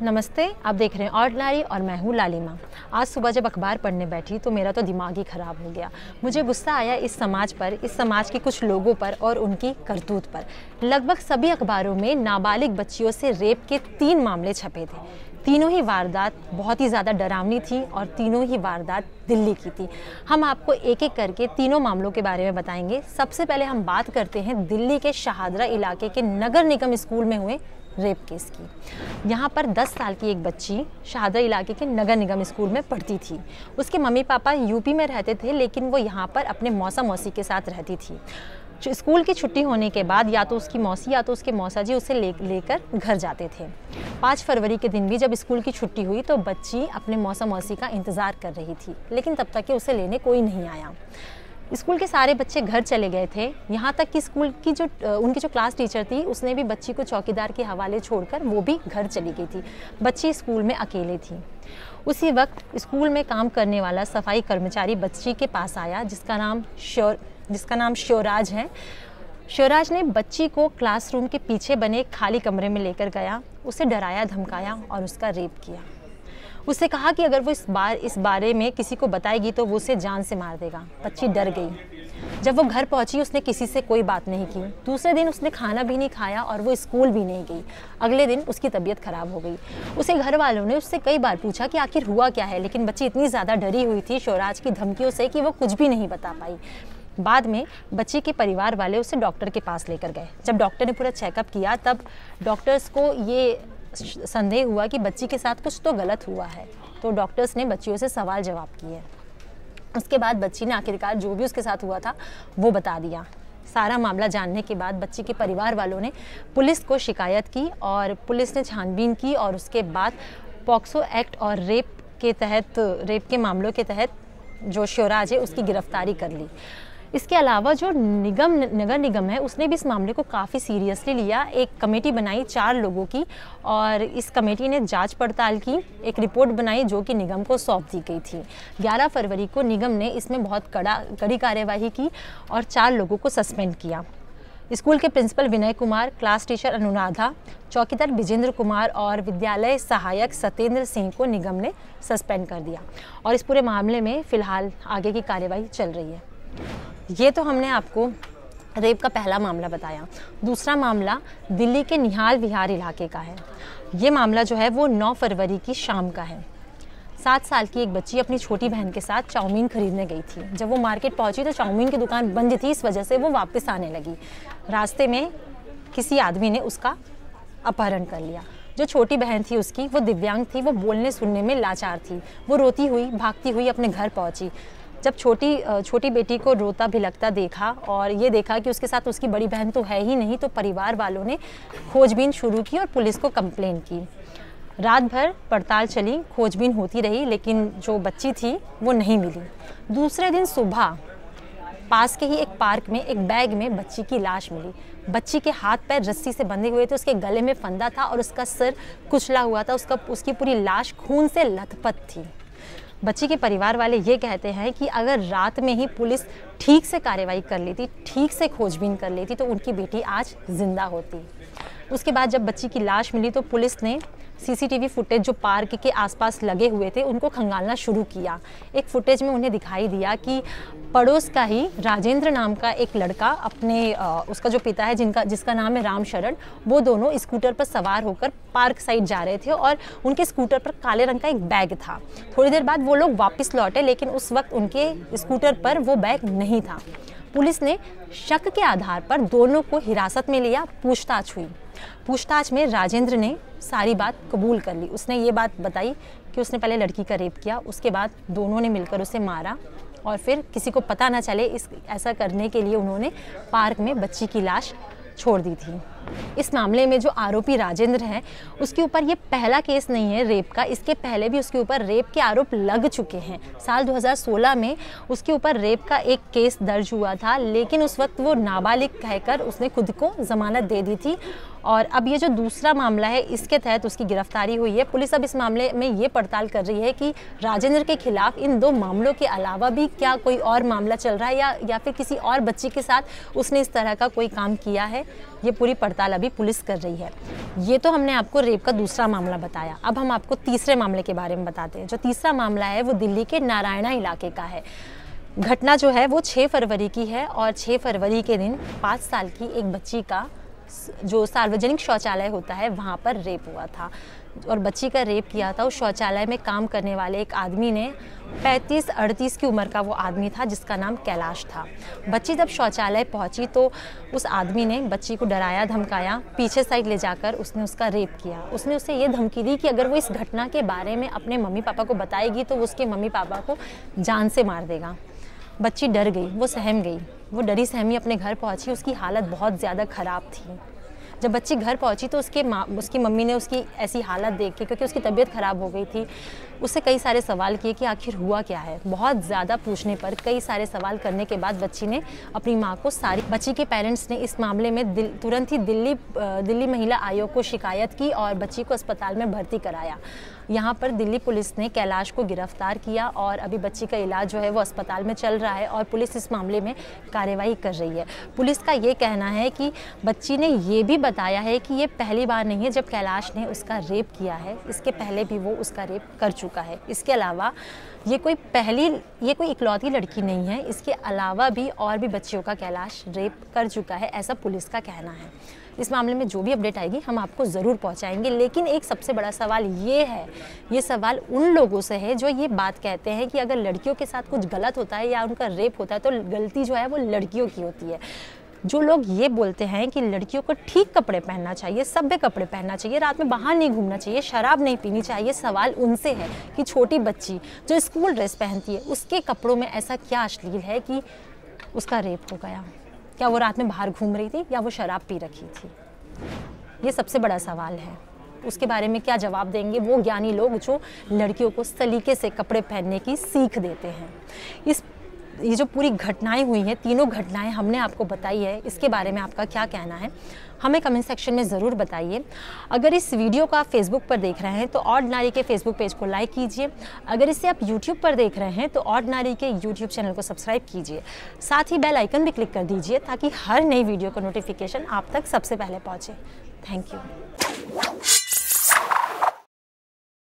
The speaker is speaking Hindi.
नमस्ते, आप देख रहे हैं ऑर्डिनरी और मैं हूँ लालिमा। आज सुबह जब अखबार पढ़ने बैठी तो मेरा तो दिमाग ही ख़राब हो गया। मुझे गुस्सा आया इस समाज पर, इस समाज के कुछ लोगों पर और उनकी करतूत पर। लगभग सभी अखबारों में नाबालिग बच्चियों से रेप के 3 मामले छपे थे। तीनों ही वारदात बहुत ही ज़्यादा डरावनी थी और तीनों ही वारदात दिल्ली की थी। हम आपको एक एक करके तीनों मामलों के बारे में बताएंगे। सबसे पहले हम बात करते हैं दिल्ली के शाहदरा इलाके के नगर निगम स्कूल में हुए रेप केस की। यहाँ पर 10 साल की एक बच्ची शाहदरा इलाके के नगर निगम स्कूल में पढ़ती थी। उसके मम्मी पापा यूपी में रहते थे, लेकिन वो यहाँ पर अपने मौसा मौसी के साथ रहती थी। स्कूल की छुट्टी होने के बाद या तो उसकी मौसी या तो उसके मौसा जी उसे लेकर घर जाते थे। 5 फरवरी के दिन भी जब स्कूल की छुट्टी हुई तो बच्ची अपने मौसा मौसी का इंतज़ार कर रही थी, लेकिन तब तक कि उसे लेने कोई नहीं आया। स्कूल के सारे बच्चे घर चले गए थे, यहाँ तक कि स्कूल की उनकी जो क्लास टीचर थी उसने भी बच्ची को चौकीदार के हवाले छोड़कर वो भी घर चली गई थी। बच्ची स्कूल में अकेले थी। उसी वक्त स्कूल में काम करने वाला सफाई कर्मचारी बच्ची के पास आया, जिसका नाम श्योराज है। श्योराज ने बच्ची को क्लासरूम के पीछे बने एक खाली कमरे में लेकर गया, उसे डराया धमकाया और उसका रेप किया। उससे कहा कि अगर वो इस बारे में किसी को बताएगी तो वो उसे जान से मार देगा। बच्ची डर गई। जब वो घर पहुंची उसने किसी से कोई बात नहीं की। दूसरे दिन उसने खाना भी नहीं खाया और वो स्कूल भी नहीं गई। अगले दिन उसकी तबीयत खराब हो गई। उसे घर वालों ने उससे कई बार पूछा कि आखिर हुआ क्या है, लेकिन बच्ची इतनी ज़्यादा डरी हुई थी श्योराज की धमकियों से कि वो कुछ भी नहीं बता पाई। बाद में बच्ची के परिवार वाले उसे डॉक्टर के पास लेकर गए। जब डॉक्टर ने पूरा चेकअप किया तब डॉक्टर्स को ये संदेह हुआ कि बच्ची के साथ कुछ तो गलत हुआ है, तो डॉक्टर्स ने बच्चियों से सवाल जवाब किए। उसके बाद बच्ची ने आखिरकार जो भी उसके साथ हुआ था वो बता दिया। सारा मामला जानने के बाद बच्ची के परिवार वालों ने पुलिस को शिकायत की और पुलिस ने छानबीन की और उसके बाद पॉक्सो एक्ट और रेप के मामलों के तहत जो श्योराज है उसकी गिरफ्तारी कर ली। इसके अलावा जो नगर निगम है उसने भी इस मामले को काफ़ी सीरियसली लिया। एक कमेटी बनाई 4 लोगों की और इस कमेटी ने जांच पड़ताल की, एक रिपोर्ट बनाई जो कि निगम को सौंप दी गई थी। 11 फरवरी को निगम ने इसमें बहुत कड़ी कार्यवाही की और 4 लोगों को सस्पेंड किया। स्कूल के principal Vinay Kumar, class teacher Anuradha, चौकीदार विजेंद्र कुमार और विद्यालय सहायक सत्येंद्र सिंह को निगम ने सस्पेंड कर दिया और इस पूरे मामले में फ़िलहाल आगे की कार्यवाही चल रही है। ये तो हमने आपको रेप का पहला मामला बताया। दूसरा मामला दिल्ली के निहाल विहार इलाके का है। ये मामला जो है वो 9 फरवरी की शाम का है। 7 साल की एक बच्ची अपनी छोटी बहन के साथ चाउमीन खरीदने गई थी। जब वो मार्केट पहुंची तो चाउमीन की दुकान बंद थी, इस वजह से वो वापस आने लगी। रास्ते में किसी आदमी ने उसका अपहरण कर लिया। जो छोटी बहन थी उसकी, वो दिव्यांग थी, वो बोलने सुनने में लाचार थी। वो रोती हुई भागती हुई अपने घर पहुंची। जब छोटी बेटी को रोता भिलकता देखा और ये देखा कि उसके साथ उसकी बड़ी बहन तो है ही नहीं, तो परिवार वालों ने खोजबीन शुरू की और पुलिस को कंप्लेन की। रात भर पड़ताल चली, खोजबीन होती रही, लेकिन जो बच्ची थी वो नहीं मिली। दूसरे दिन सुबह पास के ही एक पार्क में एक बैग में बच्ची की लाश मिली। बच्ची के हाथ पैर रस्सी से बंधे हुए थे, उसके गले में फंदा था और उसका सिर कुचला हुआ था। उसकी पूरी लाश खून से लथपथ थी। बच्ची के परिवार वाले ये कहते हैं कि अगर रात में ही पुलिस ठीक से कार्रवाई कर लेती, ठीक से खोजबीन कर लेती तो उनकी बेटी आज जिंदा होती। उसके बाद जब बच्ची की लाश मिली तो पुलिस ने सीसीटीवी फुटेज जो पार्क के आसपास लगे हुए थे उनको खंगालना शुरू किया। एक फुटेज में उन्हें दिखाई दिया कि पड़ोस का ही राजेंद्र नाम का एक लड़का उसका जो पिता है जिसका नाम है राम शरण, वो दोनों स्कूटर पर सवार होकर पार्क साइड जा रहे थे और उनके स्कूटर पर काले रंग का एक बैग था। थोड़ी देर बाद वो लोग वापस लौटे, लेकिन उस वक्त उनके स्कूटर पर वो बैग नहीं था। पुलिस ने शक के आधार पर दोनों को हिरासत में लिया। पूछताछ हुई। पूछताछ में राजेंद्र ने सारी बात कबूल कर ली। उसने ये बात बताई कि उसने पहले लड़की का रेप किया, उसके बाद दोनों ने मिलकर उसे मारा और फिर किसी को पता ना चले ऐसा करने के लिए उन्होंने पार्क में बच्ची की लाश छोड़ दी थी। इस मामले में जो आरोपी राजेंद्र है उसके ऊपर ये पहला केस नहीं है रेप का। इसके पहले भी उसके ऊपर रेप के आरोप लग चुके हैं। साल 2016 में उसके ऊपर रेप का एक केस दर्ज हुआ था, लेकिन उस वक्त वो नाबालिग कहकर उसने खुद को जमानत दे दी थी और अब ये जो दूसरा मामला है इसके तहत उसकी गिरफ्तारी हुई है। पुलिस अब इस मामले में ये पड़ताल कर रही है कि राजेंद्र के खिलाफ इन 2 मामलों के अलावा भी क्या कोई और मामला चल रहा है या फिर किसी और बच्ची के साथ उसने इस तरह का कोई काम किया है। ये पूरी पड़ताल अभी पुलिस कर रही है। ये तो हमने आपको रेप का दूसरा मामला बताया। अब हम आपको तीसरे मामले के बारे में बताते हैं। जो तीसरा मामला है वो दिल्ली के नारायणा इलाके का है। घटना जो है वो 6 फरवरी की है और 6 फरवरी के दिन 5 साल की एक बच्ची का जो सार्वजनिक शौचालय होता है वहाँ पर रेप हुआ था और बच्ची का रेप किया था उस शौचालय में काम करने वाले एक आदमी ने। 35-38 की उम्र का वो आदमी था जिसका नाम कैलाश था। बच्ची जब शौचालय पहुंची तो उस आदमी ने बच्ची को डराया धमकाया, पीछे साइड ले जाकर उसने उसका रेप किया। उसने उसे ये धमकी दी कि अगर वो इस घटना के बारे में अपने मम्मी पापा को बताएगी तो वो उसके मम्मी पापा को जान से मार देगा। बच्ची डर गई, वो सहम गई। वो डरी सहमी अपने घर पहुंची। उसकी हालत बहुत ज़्यादा ख़राब थी। जब बच्ची घर पहुंची तो उसकी मम्मी ने उसकी ऐसी हालत देख के, क्योंकि उसकी तबीयत ख़राब हो गई थी, उससे कई सारे सवाल किए कि आखिर हुआ क्या है। बहुत ज़्यादा पूछने पर, कई सारे सवाल करने के बाद बच्ची ने अपनी माँ को बच्ची के पेरेंट्स ने इस मामले में तुरंत ही दिल्ली महिला आयोग को शिकायत की और बच्ची को अस्पताल में भर्ती कराया। यहाँ पर दिल्ली पुलिस ने कैलाश को गिरफ्तार किया और अभी बच्ची का इलाज जो है वो अस्पताल में चल रहा है और पुलिस इस मामले में कार्रवाई कर रही है। पुलिस का ये कहना है कि बच्ची ने ये भी बताया है कि ये पहली बार नहीं है जब कैलाश ने उसका रेप किया है, इसके पहले भी वो उसका रेप कर चुका है। इसके अलावा ये कोई इकलौती लड़की नहीं है, इसके अलावा भी और भी बच्चियों का कैलाश रेप कर चुका है, ऐसा पुलिस का कहना है। इस मामले में जो भी अपडेट आएगी हम आपको ज़रूर पहुंचाएंगे। लेकिन एक सबसे बड़ा सवाल ये है, ये सवाल उन लोगों से है जो ये बात कहते हैं कि अगर लड़कियों के साथ कुछ गलत होता है या उनका रेप होता है तो गलती जो है वो लड़कियों की होती है। जो लोग ये बोलते हैं कि लड़कियों को ठीक कपड़े पहनना चाहिए, सभ्य कपड़े पहनना चाहिए, रात में बाहर नहीं घूमना चाहिए, शराब नहीं पीनी चाहिए, सवाल उनसे है कि छोटी बच्ची जो स्कूल ड्रेस पहनती है उसके कपड़ों में ऐसा क्या अश्लील है कि उसका रेप हो गया। क्या वो रात में बाहर घूम रही थी या वो शराब पी रखी थी? ये सबसे बड़ा सवाल है। उसके बारे में क्या जवाब देंगे वो ज्ञानी लोग जो लड़कियों को सलीके से कपड़े पहनने की सीख देते हैं। ये जो पूरी घटनाएं हुई हैं, तीनों घटनाएं हमने आपको बताई है, इसके बारे में आपका क्या कहना है हमें कमेंट सेक्शन में ज़रूर बताइए। अगर इस वीडियो को आप फेसबुक पर देख रहे हैं तो ऑर्डिनरी के फेसबुक पेज को लाइक कीजिए। अगर इसे आप यूट्यूब पर देख रहे हैं तो ऑर्डिनरी के यूट्यूब चैनल को सब्सक्राइब कीजिए। साथ ही बेल आइकन भी क्लिक कर दीजिए ताकि हर नई वीडियो का नोटिफिकेशन आप तक सबसे पहले पहुँचे। Thank you.